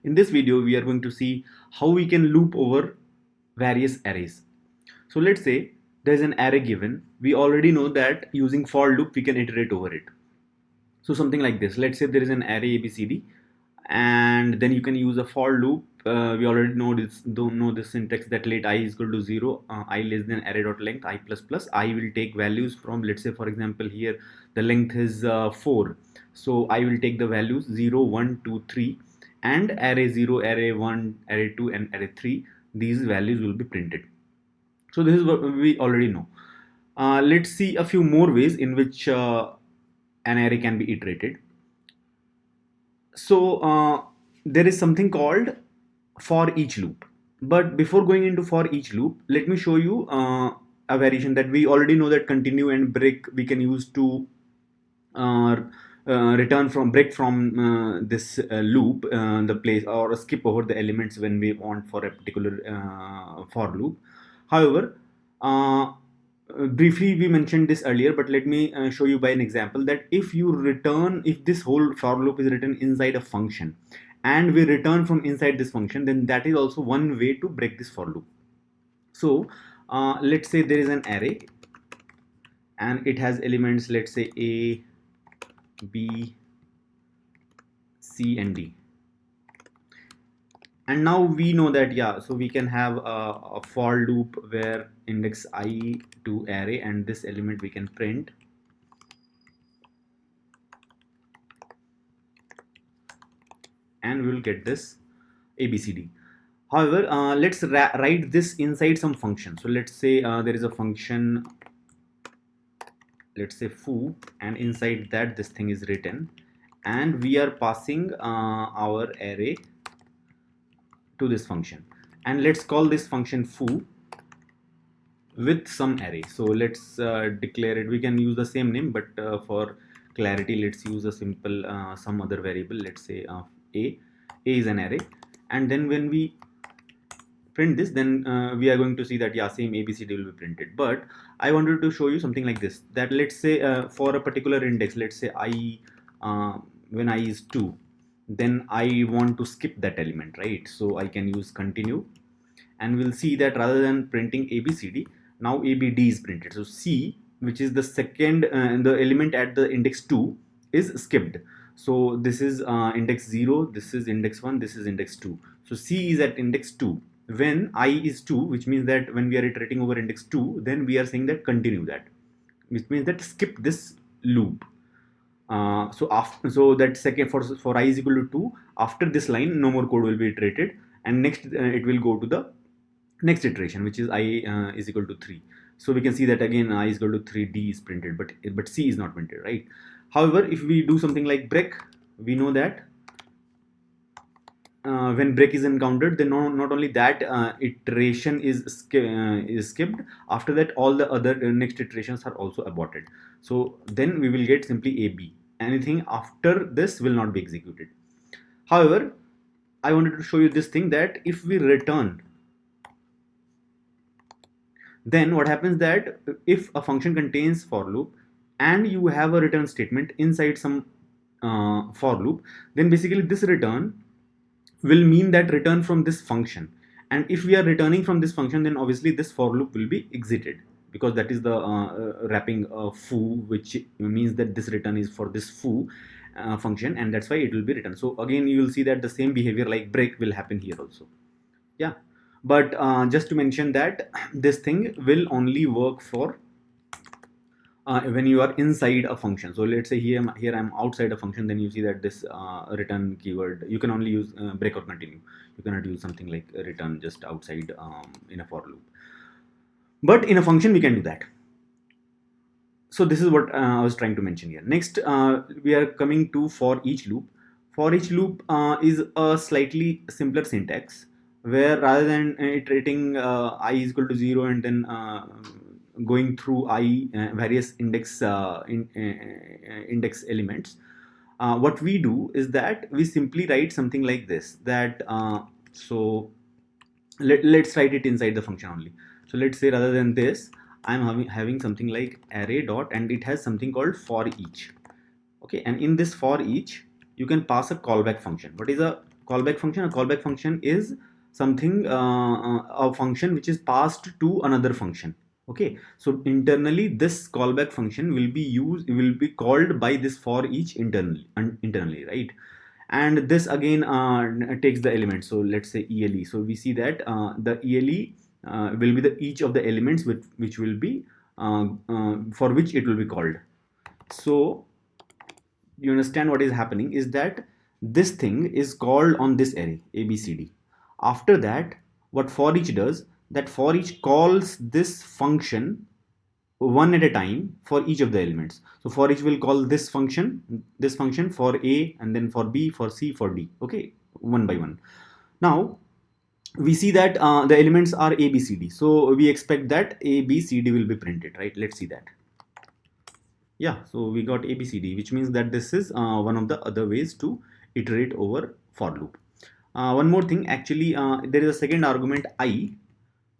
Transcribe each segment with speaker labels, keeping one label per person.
Speaker 1: In this video, we are going to see how we can loop over various arrays. So let's say there's an array given. We already know that using for loop, we can iterate over it. So something like this. Let's say there is an array ABCD, and then you can use a for loop. We already know this. Don't know the syntax that let I is equal to 0, I less than array dot length I plus plus. I will take values from, let's say for example here the length is 4. So I will take the values 0, 1, 2, 3, and array 0, array 1, array 2, and array 3. These values will be printed. So this is what we already know. Let's see a few more ways in which an array can be iterated. So there is something called for each loop. But before going into for each loop, let me show you a variation that we already know, that continue and break we can use to uh, return from break from this loop, the place, or skip over the elements when we want for a particular for loop. However, briefly we mentioned this earlier, but let me show you by an example that if this whole for loop is written inside a function and we return from inside this function, then that is also one way to break this for loop. So let's say there is an array and it has elements, let's say a, b, c, and d. And now we know that, yeah, so we can have a for loop where index I to array, and this element we can print, and we will get this ABCD. However, let's write this inside some function. So let's say there is a function, let's say foo, and inside that this thing is written, and we are passing our array to this function, and let's call this function foo with some array. So let's declare it. We can use the same name, but for clarity, let's use a simple some other variable. Let's say a is an array, and then when we print this, then we are going to see that, yeah, same ABCD will be printed. But I wanted to show you something like this, that let's say for a particular index, let's say I when I is 2, then I want to skip that element, right? So I can use continue, and we'll see that rather than printing ABCD, now ABD is printed. So C, which is the second the element at the index 2, is skipped. So this is index 0, this is index 1, this is index 2. So C is at index 2 when I is 2, which means that when we are iterating over index 2, then we are saying that continue that, which means that skip this loop. So that second, for I is equal to 2, after this line no more code will be iterated, and next it will go to the next iteration, which is I is equal to 3. So we can see that again I is equal to 3, D is printed, but C is not printed, right? However, if we do something like break, we know that when break is encountered, then not only that iteration is skipped, after that all the other next iterations are also aborted. So then we will get simply AB. Anything after this will not be executed. However, I wanted to show you this thing, that if we return, then what happens that if a function contains for loop and you have a return statement inside some for loop, then basically this return will mean that return from this function. And if we are returning from this function, then obviously this for loop will be exited, because that is the wrapping foo, which means that this return is for this foo function, and that's why it will be written. So again, you will see that the same behavior like break will happen here also. Yeah, but just to mention that this thing will only work for when you are inside a function. So let's say here I'm outside a function, then you see that this return keyword, you can only use break or continue. You cannot use something like return just outside in a for loop, but in a function we can do that. So this is what I was trying to mention here. Next, we are coming to for each loop. For each loop is a slightly simpler syntax, where rather than iterating I is equal to 0 and then going through various index index elements, what we do is that we simply write something like this, that so let's write it inside the function only. So let's say rather than this, I'm having something like array dot, and it has something called for each. Okay, and in this for each you can pass a callback function. What is a callback function? A callback function is something, a function which is passed to another function. Okay, so internally this callback function will be called by this for each internally, right? And this again takes the element. So let's say ele. So we see that the ele will be the each of the elements which will be for which it will be called. So you understand what is happening is that this thing is called on this array abcd. After that, what for each does, that for each calls this function one at a time for each of the elements. So for each will call this function for a, and then for b, for c, for d. Okay, one by one. Now we see that the elements are a b c d, so we expect that a b c d will be printed, right? Let's see that. Yeah, so we got abcd, which means that this is one of the other ways to iterate over for loop. One more thing, actually, there is a second argument I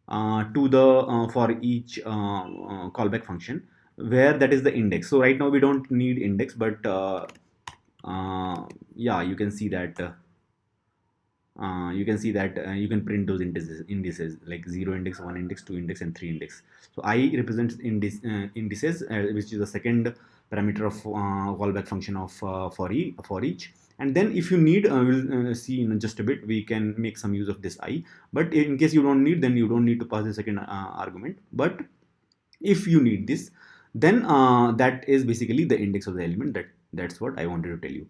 Speaker 1: to the for each callback function, where that is the index. So right now we don't need index, but yeah, you can see that you can print those indices like 0 index, 1 index, 2 index, and 3 index. So I represents indices, which is the second parameter of callback function of for each. And then if you need, we'll see in just a bit, we can make some use of this I. But in case you don't need, then you don't need to pass the second argument. But if you need this, then that is basically the index of the element. That's what I wanted to tell you.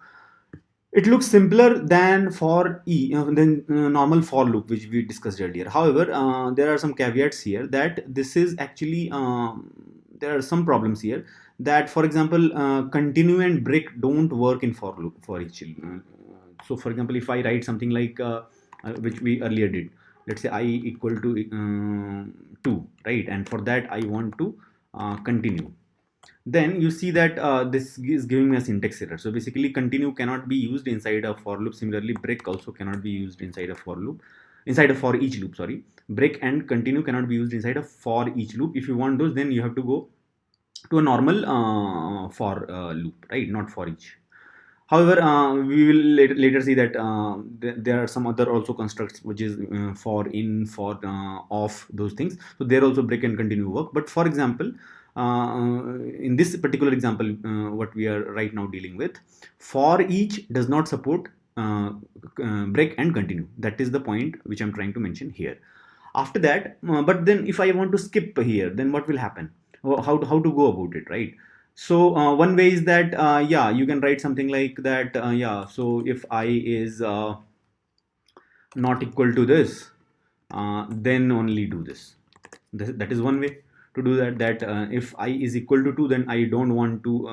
Speaker 1: It looks simpler than for than normal for loop, which we discussed earlier. However, there are some caveats here, that this is actually there are some problems here. That, for example, continue and break don't work in for loop for each. So, for example, if I write something like which we earlier did, let's say I equal to 2, right? And for that I want to continue. Then you see that this is giving me a syntax error. So basically, continue cannot be used inside a for loop. Similarly, break also cannot be used inside a for loop, inside a for each loop. Sorry, break and continue cannot be used inside a for each loop. If you want those, then you have to go to a normal for loop, right? Not for each. However, we will later see that there are some other also constructs, which is for in, for off, those things. So there also break and continue work. But for example, in this particular example, what we are right now dealing with, for each does not support break and continue. That is the point which I'm trying to mention here. After that, but then if I want to skip here, then what will happen? How to go about it, right? So one way is that yeah, you can write something like that. Yeah, so if I is not equal to this, then only do this. That is one way to do that. That if I is equal to 2, then I don't want to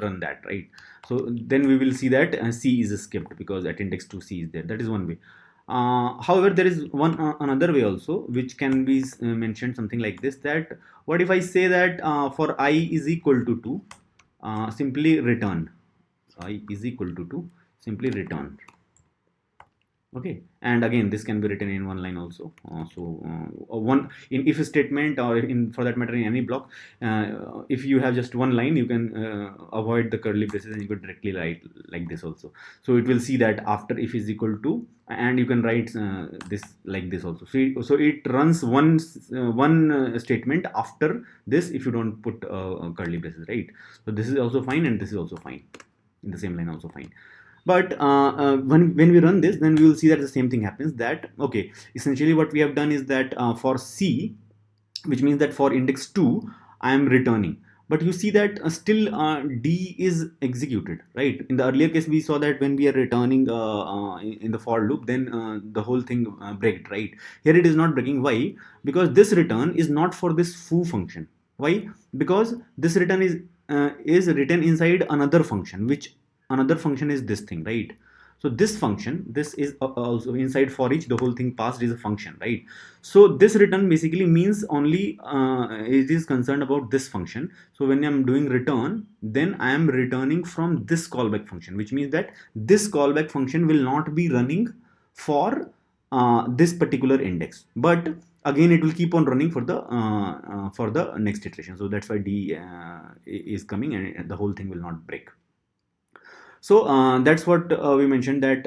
Speaker 1: run that, right? So then we will see that C is skipped because at index 2 C is there. That is one way. However, there is one another way also, which can be mentioned something like this, that what if I say that for I is equal to 2, simply return. I is equal to 2, simply return. Okay, and again this can be written in one line also. One in if statement, or in for that matter in any block, if you have just one line, you can avoid the curly braces and you could directly write like this also. So it will see that after if is equal to, and you can write this like this also. So it runs one statement after this if you don't put curly braces, right? So this is also fine, and this is also fine, in the same line also fine. But when we run this, then we will see that the same thing happens. That okay, essentially what we have done is that for C, which means that for index 2 I am returning, but you see that still D is executed, right? In the earlier case we saw that when we are returning in the for loop, then the whole thing breaked, right? Here it is not breaking. Why? Because this return is not for this foo function. Why? Because this return is written inside another function, which another function is this thing, right? So this function, this is also inside for each, the whole thing passed is a function, right? So this return basically means only it is concerned about this function. So when I'm doing return, then I am returning from this callback function, which means that this callback function will not be running for this particular index, but again it will keep on running for the next iteration. So that's why D is coming, and the whole thing will not break. So that's what we mentioned, that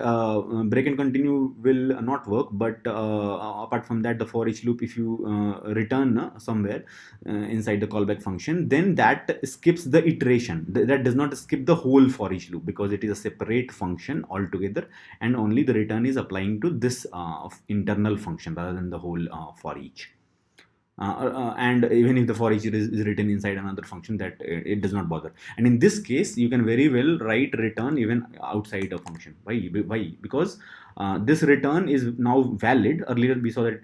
Speaker 1: break and continue will not work. But apart from that, the for each loop, if you return somewhere inside the callback function, then that skips the iteration. That does not skip the whole for each loop, because it is a separate function altogether, and only the return is applying to this internal function rather than the whole for each. And even if the for each is written inside another function, that it does not bother. And in this case, you can very well write return even outside a function. Why? Because this return is now valid. Earlier we saw that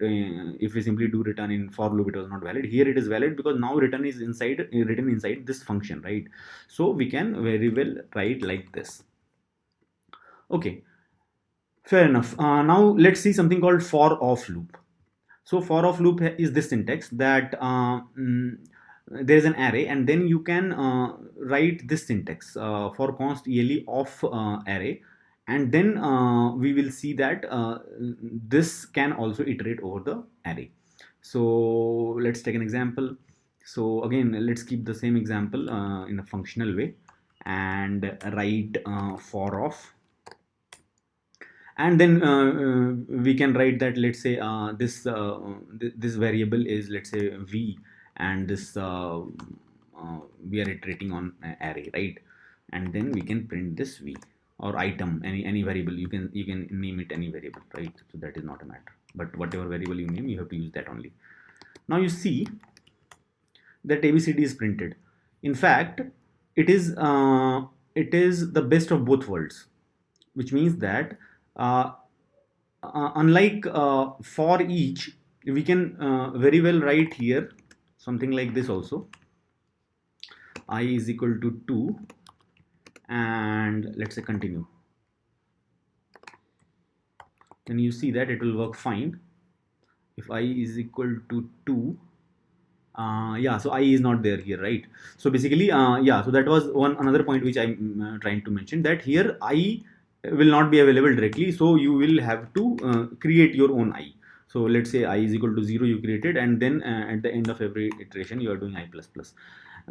Speaker 1: if we simply do return in for loop, it was not valid. Here it is valid because now return is inside written inside this function, right? So we can very well write like this. Okay, fair enough. Now let's see something called for off loop. So for of loop is this syntax that there is an array, and then you can write this syntax for const ele of array, and then we will see that this can also iterate over the array. So let's take an example. So again, let's keep the same example in a functional way, and write for of, and then we can write that, let's say this variable is, let's say, v, and this we are iterating on array, right? And then we can print this v or item, any variable. You can name it any variable, right? So that is not a matter, but whatever variable you name, you have to use that only. Now you see that abcd is printed. In fact, it is the best of both worlds, which means that uh, unlike for each, we can very well write here something like this also: I is equal to 2, and let's say continue. Then you see that it will work fine. If I is equal to 2, yeah, so I is not there here, right? So basically, yeah, so that was another point which I'm trying to mention, that here I will not be available directly, so you will have to create your own I. So let's say I is equal to 0, you created, and then at the end of every iteration you are doing I plus plus.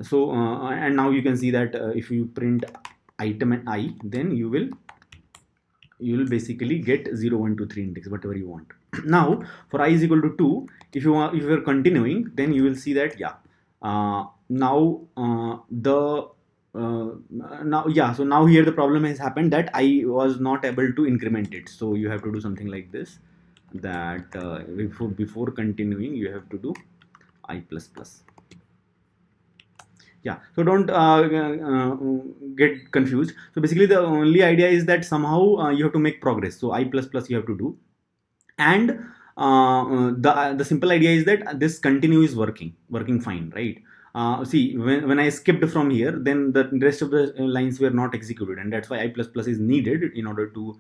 Speaker 1: So and now you can see that if you print item and I, then you will basically get 0 1 2 3 index, whatever you want. Now for I is equal to 2, if you are continuing, then you will see that, yeah, now the now, yeah, so now here the problem has happened, that I was not able to increment it. So you have to do something like this, that before continuing, you have to do I plus plus. Yeah, so don't get confused. So basically the only idea is that somehow you have to make progress. So I plus plus you have to do, and the simple idea is that this continue is working fine, right? See, when I skipped from here, then the rest of the lines were not executed, and that's why I plus plus is needed in order to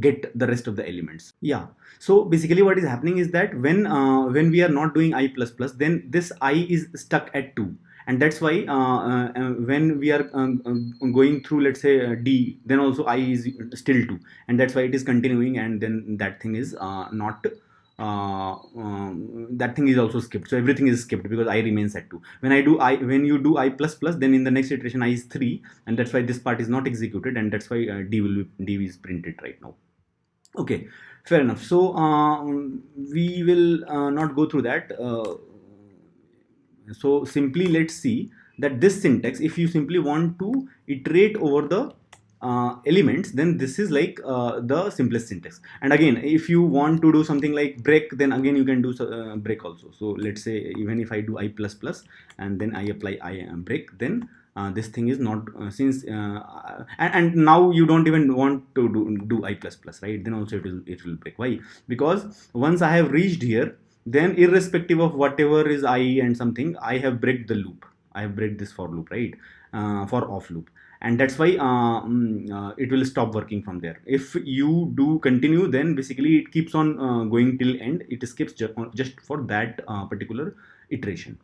Speaker 1: get the rest of the elements. Yeah, so basically what is happening is that when we are not doing I plus plus, then this I is stuck at 2, and that's why when we are going through, let's say, D, then also I is still 2, and that's why it is continuing, and then that thing is not that thing is also skipped. So everything is skipped because I remains at 2. When you do I plus plus, then in the next iteration I is 3, and that's why this part is not executed, and that's why D is printed right now. Okay, fair enough. So we will not go through that. So simply let's see that this syntax, if you simply want to iterate over the elements, then this is like the simplest syntax. And again, if you want to do something like break, then again you can do break also. So let's say even if I do I plus plus and then I apply I break, then this thing is not since and now you don't even want to do I plus plus, right? Then also it will break. Why? Because once I have reached here, then irrespective of whatever is I and something, I have break the loop. I have break this for loop, right? For off loop, and that's why it will stop working from there. If you do continue, then basically it keeps on going till end. It skips just for that particular iteration.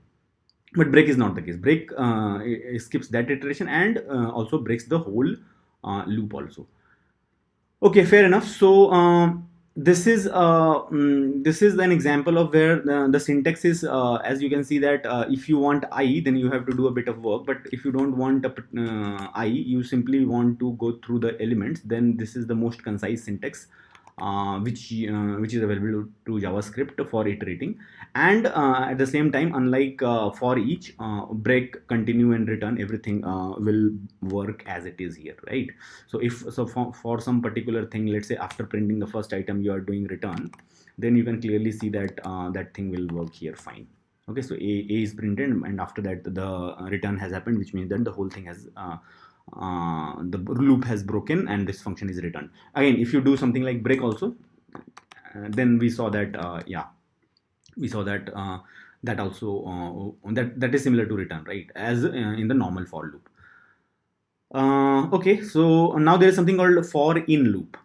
Speaker 1: But break is not the case. Break it skips that iteration, and also breaks the whole loop also. Okay, fair enough. So This is an example of where the syntax is, as you can see that if you want I, then you have to do a bit of work, but if you don't want I, you simply want to go through the elements, then this is the most concise syntax which is available to JavaScript for iterating. And at the same time, unlike for each, break, continue, and return, everything will work as it is here, right? So if so for some particular thing, let's say after printing the first item you are doing return, then you can clearly see that that thing will work here fine. Okay, so a is printed, and after that the return has happened, which means that the whole thing has the loop has broken and this function is returned. Again, if you do something like break also, then we saw that yeah, we saw that that also that is similar to return, right, as in the normal for loop. Okay, so now there is something called for in loop.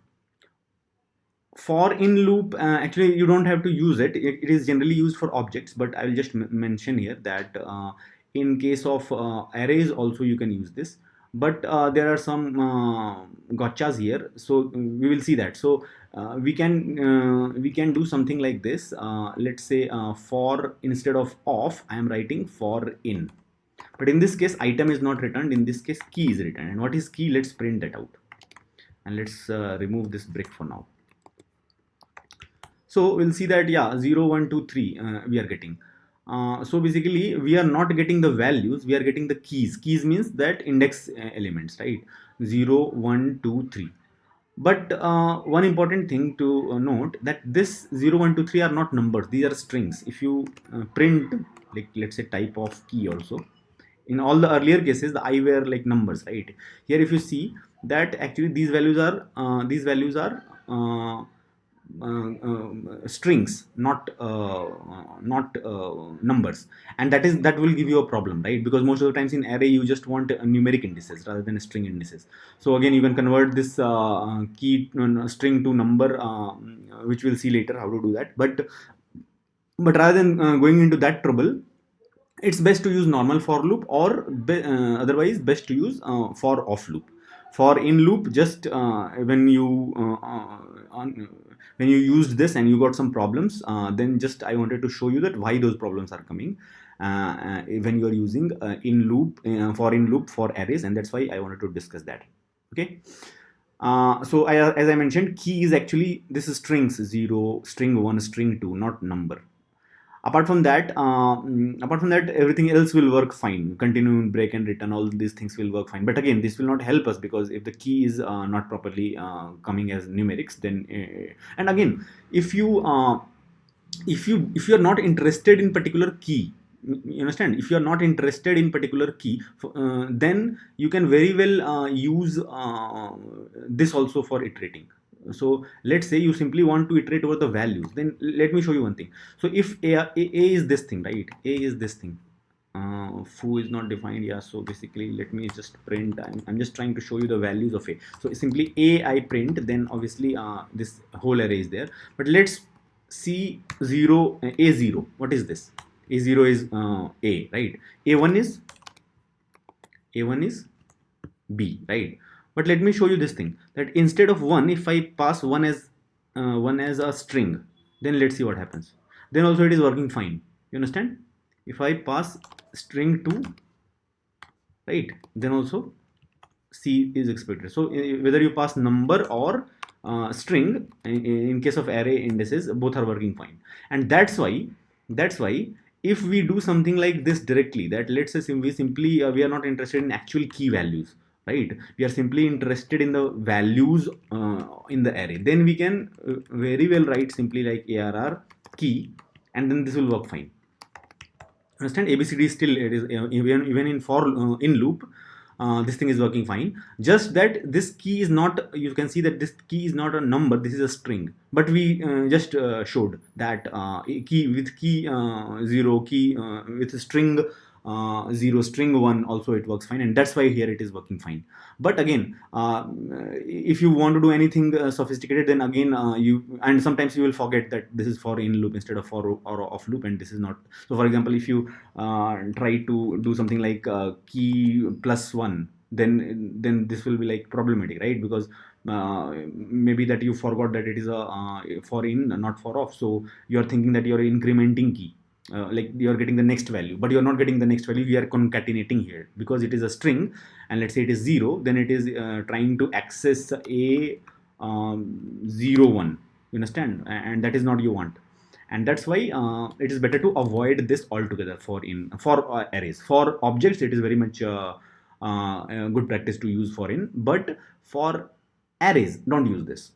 Speaker 1: For in loop, actually you don't have to use it. It is generally used for objects, but I will just mention here that in case of arrays also you can use this, but there are some gotchas here, so we will see that. So we can do something like this. Let's say for, instead of off, I am writing for in, but in this case item is not returned, in this case key is returned. And what is key? Let's print that out, and let's remove this brick for now. So we'll see that yeah, 0 1 2 3 we are getting. So basically we are not getting the values, we are getting the keys means that index elements, right? 0 1 2 3. But one important thing to note, that this 0 1 2 3 are not numbers, these are strings. If you print, like let's say type of key also, in all the earlier cases the I were like numbers, right? Here if you see that actually these values are strings, not numbers, and that will give you a problem, right? Because most of the times in array you just want numeric indices rather than string indices. So again, you can convert this key string to number, which we'll see later how to do that. But rather than going into that trouble, it's best to use normal for loop, or otherwise best to use for off loop. For in loop, just when you used this and you got some problems, then just I wanted to show you that why those problems are coming when you are using in loop, for in loop for arrays, and that's why I wanted to discuss that. Okay. So as I mentioned, key is actually, this is strings, 0, string 1, string 2, not number. Apart from that, everything else will work fine. Continue, break, and return, all these things will work fine. But again, this will not help us, because if the key is not properly coming as numerics, then and again, if you if you are not interested in particular key, you understand, if you are not interested in particular key, then you can very well use this also for iterating. So let's say you simply want to iterate over the values, then let me show you one thing. So if a is this thing, right? A is this thing, foo is not defined. Yeah, so basically let me just print. I'm just trying to show you the values of a. So simply a I print, then obviously this whole array is there. But let's see 0, a0. What is this? A0 is a, right? A1 is b, right? But let me show you this thing, that instead of 1, if I pass 1 as a string, then let's see what happens. Then also it is working fine. You understand? If I pass string 2, right, then also C is expected. So whether you pass number or string, in case of array indices, both are working fine. And that's why if we do something like this directly, that let's say we simply we are not interested in actual key values, right? We are simply interested in the values in the array, then we can very well write simply like arr key, and then this will work fine. Understand? ABCD is still, it is even in for in loop, this thing is working fine. Just that this key is not, you can see that this key is not a number, this is a string. But we just showed that key with key 0, key with string 0, string 1 also it works fine, and that's why here it is working fine. But again, if you want to do anything sophisticated, then again and sometimes you will forget that this is for in loop instead of for or off loop, and this is not. So for example, if you try to do something like key plus 1, then this will be like problematic, right? Because maybe that you forgot that it is a for in, not for off. So you're thinking that you're incrementing key, like you're getting the next value, but you're not getting the next value. We are concatenating here because it is a string, and let's say it is 0, then it is trying to access a 0 1. You understand? And that is not you want. And that's why it is better to avoid this altogether for arrays. For objects it is very much a good practice to use for in, but for arrays don't use this.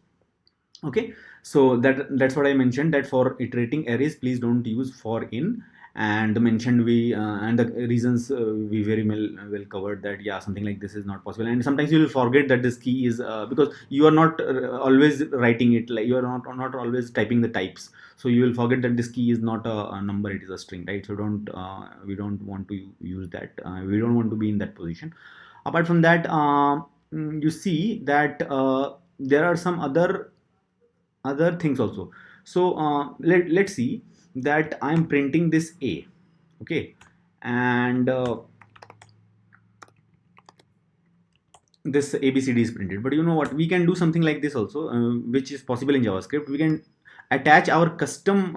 Speaker 1: Okay, so that's what I mentioned, that for iterating arrays please don't use for in. And mentioned we and the reasons we very well covered that, yeah, something like this is not possible. And sometimes you will forget that this key is because you are not always writing it, like you are not always typing the types, so you will forget that this key is not a number, it is a string, right? So don't we don't want to use that, we don't want to be in that position. Apart from that, you see that there are some other things also. So let's see that I'm printing this a, okay, and this abcd is printed. But you know what, we can do something like this also, which is possible in JavaScript. We can attach our custom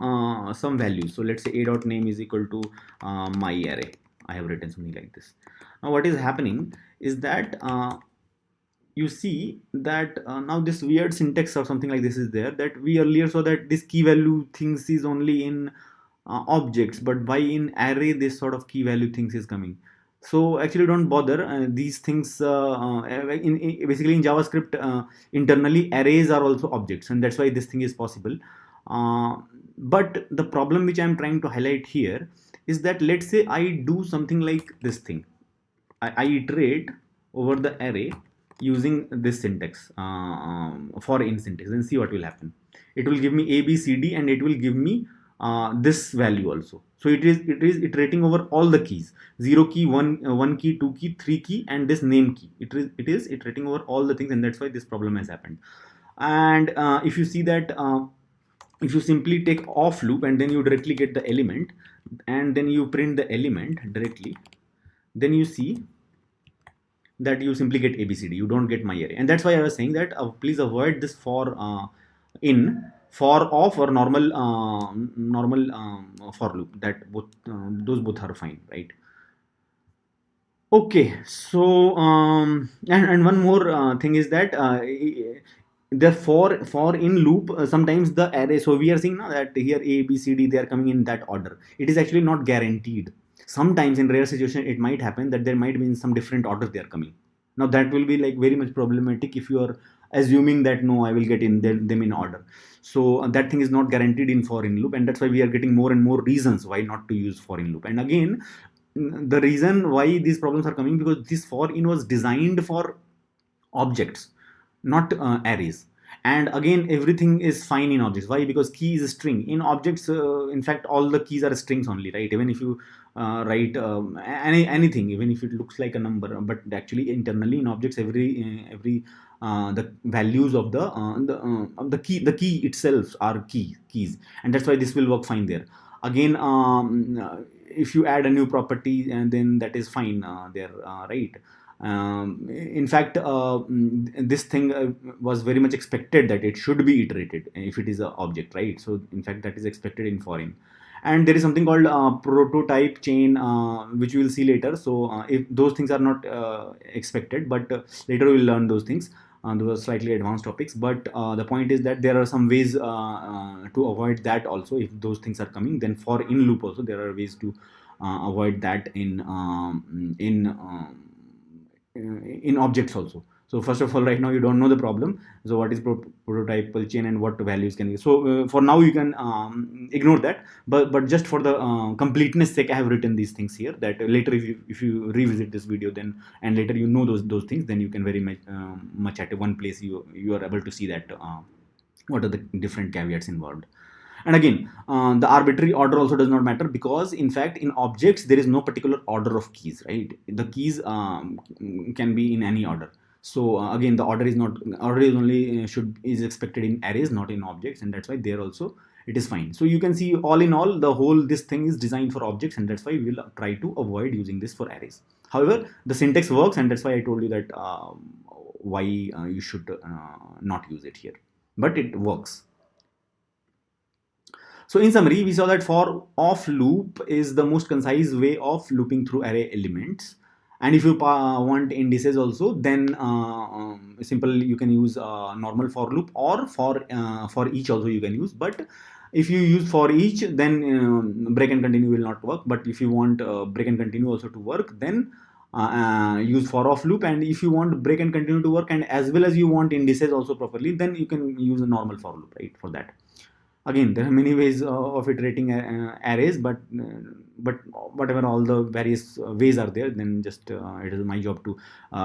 Speaker 1: some values. So let's say a dot name is equal to my array. I have written something like this. Now what is happening is that you see that now this weird syntax or something like this is there, that we earlier saw that this key value things is only in objects, but why in array this sort of key value things is coming? So actually don't bother, these things basically in JavaScript internally arrays are also objects, and that's why this thing is possible. But the problem which I'm trying to highlight here is that, let's say I do something like this thing, I iterate over the array using this syntax, for in syntax, and see what will happen. It will give me a b c d, and it will give me this value also. So it is iterating over all the keys: 0 key, 1 key, 2 key, 3 key, and this name key. It is iterating over all the things, and that's why this problem has happened. And if you see that, if you simply take off loop and then you directly get the element, and then you print the element directly, then you see that you simply get abcd, you don't get my array. And that's why I was saying that please avoid this for in, for off, or normal for loop. That both those both are fine, right? Okay, so and one more thing is that the for in loop, sometimes the array, so we are seeing now that here a b c d, they are coming in that order. It is actually not guaranteed. Sometimes in rare situation it might happen that there might be in some different orders they are coming. Now that will be like very much problematic if you are assuming that no, I will get in them in order. So that thing is not guaranteed in for in loop, and that's why we are getting more and more reasons why not to use for in loop. And again, the reason why these problems are coming, because this for in was designed for objects, not arrays. And again, everything is fine in objects. Why? Because key is a string. In objects, in fact, all the keys are strings only, right? Even if you write anything, even if it looks like a number, but actually internally in objects, every the values of the key itself are keys, and that's why this will work fine there. Again, if you add a new property, and then that is fine there, right? In fact, this thing was very much expected that it should be iterated if it is an object, right? So in fact that is expected in foreign. And there is something called prototype chain, which we will see later. So if those things are not expected, but later we will learn those things. Those are slightly advanced topics, but the point is that there are some ways to avoid that also. If those things are coming, then for in loop also there are ways to avoid that in objects also. So first of all, right now you don't know the problem. So what is prototypal chain and what values can be? So for now you can ignore that. But just for the completeness sake, I have written these things here. That later, if you revisit this video, then and later you know those things, then you can very much at one place you are able to see that what are the different caveats involved. And again, the arbitrary order also does not matter, because in fact in objects there is no particular order of keys, right? The keys can be in any order. So again, the order is only is expected in arrays, not in objects, and that's why there also it is fine. So you can see, all in all, the whole this thing is designed for objects, and that's why we will try to avoid using this for arrays. However, the syntax works, and that's why I told you that why you should not use it here, but it works. So in summary, we saw that for of loop is the most concise way of looping through array elements. And if you want indices also, then simple you can use normal for loop, or for each also you can use. But if you use for each, then break and continue will not work. But if you want break and continue also to work, then use for of loop. And if you want break and continue to work, and as well as you want indices also properly, then you can use a normal for loop, right, for that. Again, there are many ways of iterating arrays, but whatever all the various ways are there, then just it is my job to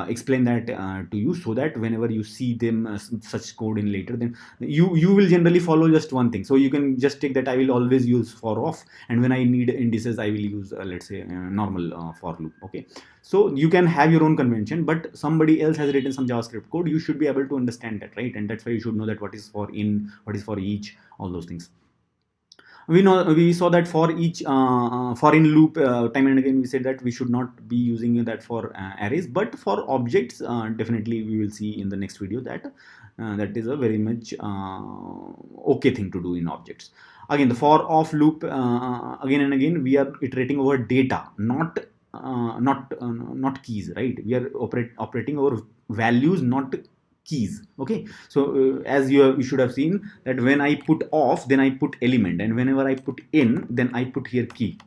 Speaker 1: explain that to you, so that whenever you see them such code in later, then you will generally follow just one thing. So you can just take that I will always use for of, and when I need indices I will use let's say normal for loop. Okay, so you can have your own convention, but somebody else has written some JavaScript code, you should be able to understand that, right? And that's why you should know that what is for in, what is for each, all those things. We saw that for each for in loop, time and again we said that we should not be using that for arrays, but for objects definitely we will see in the next video that that is a very much okay thing to do in objects. Again, the for of loop, again and again we are iterating over data, not keys, right? We are operating over values, not keys. Okay, so as you should have seen that when I put off, then I put element, and whenever I put in, then I put here key.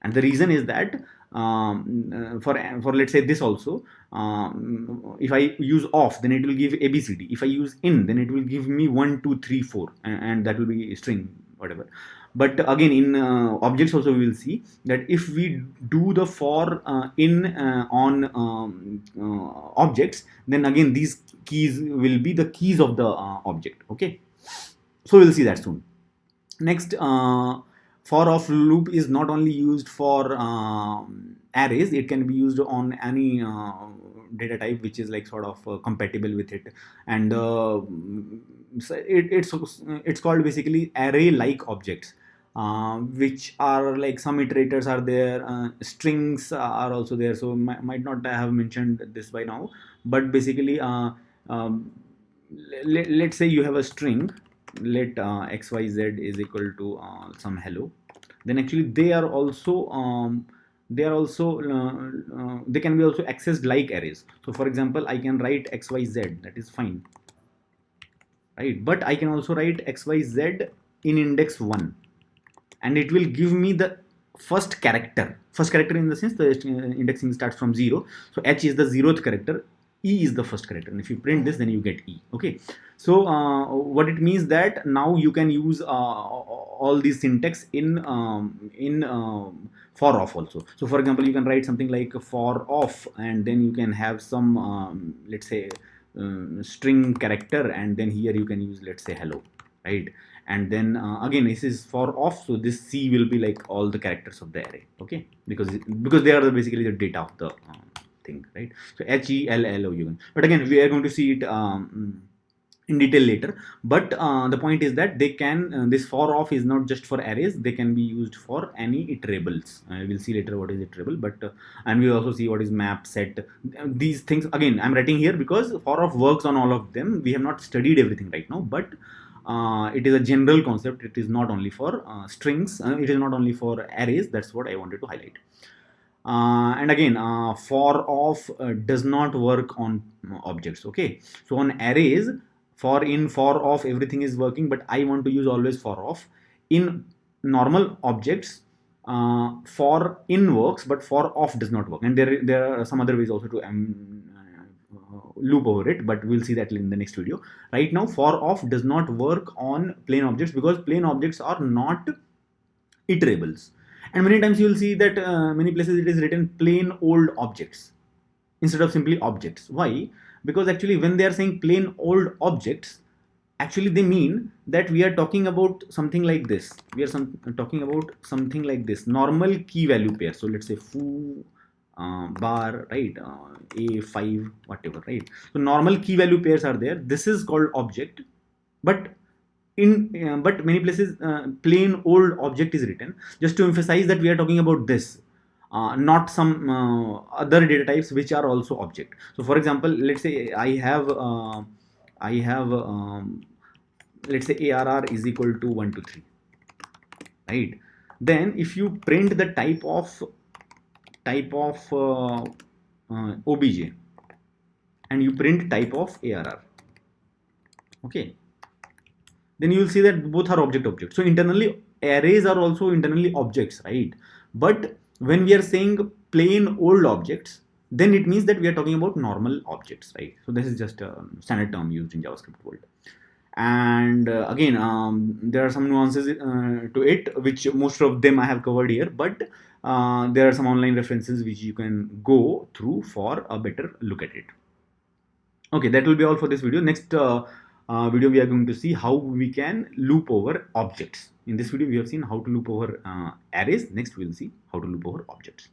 Speaker 1: And the reason is that for let's say this also, if I use off, then it will give abcd. If I use in, then it will give me 1 2 3 4, and that will be string, whatever. But again, in objects also we will see that if we do the for in on objects, then again these keys will be the keys of the object. Okay, so we'll see that soon. Next, for of loop is not only used for arrays, it can be used on any data type which is like sort of compatible with it. And it's called basically array like objects, which are like some iterators are there, strings are also there. So might not have mentioned this by now, but basically let's say you have a string, let xyz is equal to some hello. Then actually they are also they can be also accessed like arrays. So for example, I can write xyz, that is fine, right? But I can also write xyz in index 1, and it will give me the first character in the sense the indexing starts from 0. So h is the 0th character, e is the first character, and if you print this, then you get e. Okay, so what it means that now you can use all these syntax in for off also. So for example, you can write something like for off, and then you can have some let's say string character, and then here you can use let's say hello, right? And then again, this is for off, so this c will be like all the characters of the array. Okay, because they are basically the data of the thing, right? So HELLO you can, but again we are going to see it in detail later. But the point is that they can this for off is not just for arrays, they can be used for any iterables. We'll see later what is iterable, but and we'll also see what is map, set, these things. Again, I'm writing here because for off works on all of them. We have not studied everything right now, but it is a general concept. It is not only for strings, it is not only for arrays. That's what I wanted to highlight. And again, for off does not work on objects. Okay, so on arrays, for in, for off, everything is working, but I want to use always for off. In normal objects, for in works, but for off does not work. And there are some other ways also to loop over it, but we'll see that in the next video. Right now, for off does not work on plain objects because plain objects are not iterables. And many times you will see that many places it is written plain old objects instead of simply objects. Why? Because actually when they are saying plain old objects, actually they mean that we are talking about something like this. We are talking about something like this, normal key value pair. So let's say foo bar, right, a5, whatever, right? So normal key value pairs are there. This is called object, but in but many places plain old object is written just to emphasize that we are talking about this. not some other data types which are also object. So for example, let's say I have let's say ARR is equal to 1 to 3, right? Then if you print the type of OBJ and you print type of ARR, okay, then you will see that both are object. So internally arrays are also internally objects, right? But when we are saying plain old objects, then it means that we are talking about normal objects, right? So this is just a standard term used in JavaScript world. And again, there are some nuances to it, which most of them I have covered here, but there are some online references which you can go through for a better look at it. Okay, that will be all for this video. Next video we are going to see how we can loop over objects. In this video we have seen how to loop over arrays. Next we will see how to loop over objects.